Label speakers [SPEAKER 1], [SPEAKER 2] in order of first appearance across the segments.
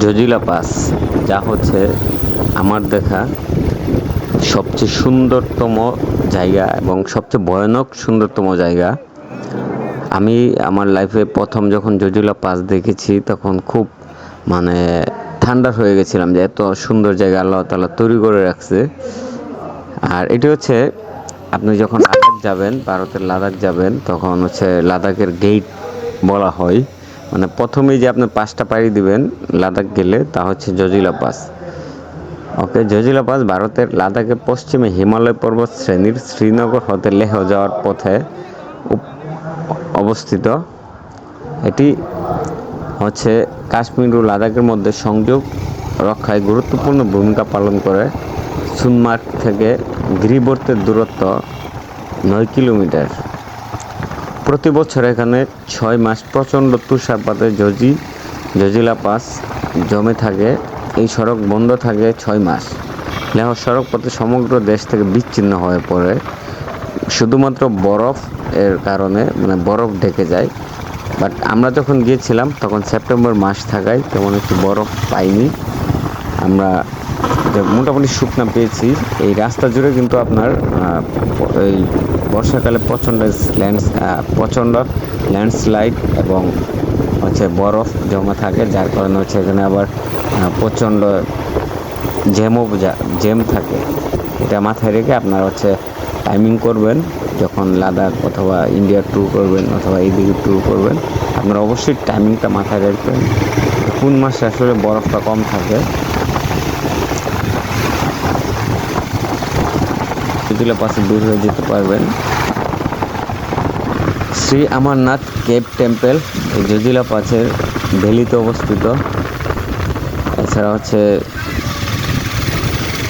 [SPEAKER 1] Zojila pass, যা হচ্ছে আমার দেখা সবচেয়ে সুন্দরতম জায়গা এবং সবচেয়ে ভয়ানক সুন্দরতম জায়গা। আমি আমার লাইফে প্রথম যখন জজিলা পাস দেখেছি তখন খুব মানে ঠান্ডা হয়ে গেছিলাম যে এত সুন্দর জায়গা আল্লাহ তাআলা তৈরি করে রাখছে। আর এটি হচ্ছে আপনি যখন লাদাখ যাবেন, ভারতের লাদাখ যাবেন, তখন হচ্ছে লাদাখের গেট বলা হয়। মানে প্রথমেই যে আপনি পাসটা পাড়ি দিবেন লাদাখ গেলে, তা হচ্ছে জজিলা পাস। ওকে, জজিলা পাস ভারতের লাদাখের পশ্চিমে হিমালয় পর্বত শ্রেণীর শ্রীনগর হতে লেহ যাওয়ার পথে অবস্থিত। এটি হচ্ছে কাশ্মীর ও লাদাখের মধ্যে সংযোগ রক্ষায় গুরুত্বপূর্ণ ভূমিকা পালন করে। সোনমার্গ থেকে গিরিবর্তের দূরত্ব 9 কিলোমিটার। প্রতি বছর এখানে 6 মাস প্রচণ্ড তুষারপাতে জজিলা পাস জমে থাকে। এই সড়ক বন্ধ থাকে 6 মাস। লেহ সড়কপথে সমগ্র দেশ থেকে বিচ্ছিন্ন হয়ে পড়ে শুধুমাত্র বরফ এর কারণে, মানে বরফ ঢেকে যায়। বাট আমরা যখন গিয়েছিলাম তখন সেপ্টেম্বর মাস থাকায় তেমন একটু বরফ পাইনি আমরা, মোটামুটি শুকনা পেয়েছি। এই রাস্তা জুড়ে কিন্তু আপনার এই বর্ষাকালে প্রচণ্ড ল্যান্ডস্লাইড এবং হচ্ছে বরফ জমা থাকে, যার কারণে হচ্ছে এখানে আবার প্রচণ্ড জ্যাম থাকে। এটা মাথায় রেখে আপনার হচ্ছে টাইমিং করবেন, যখন লাদাখ অথবা ইন্ডিয়া ট্যুর করবেন অথবা এইদিকে ট্যুর করবেন, আপনারা অবশ্যই টাইমিংটা মাথায় রাখবেন কোন মাসে আসলে বরফটা কম থাকে। জজিলা পাসে বের হয়ে যেতে পারবেন। শ্রী অমরনাথ কেভ টেম্পল এই জজিলা পাসের ভ্যালিতে অবস্থিত। এছাড়া হচ্ছে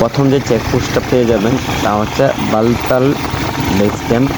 [SPEAKER 1] প্রথম যে চেকপোস্টটা পেয়ে যাবেন তা হচ্ছে বালতাল বেস ক্যাম্প।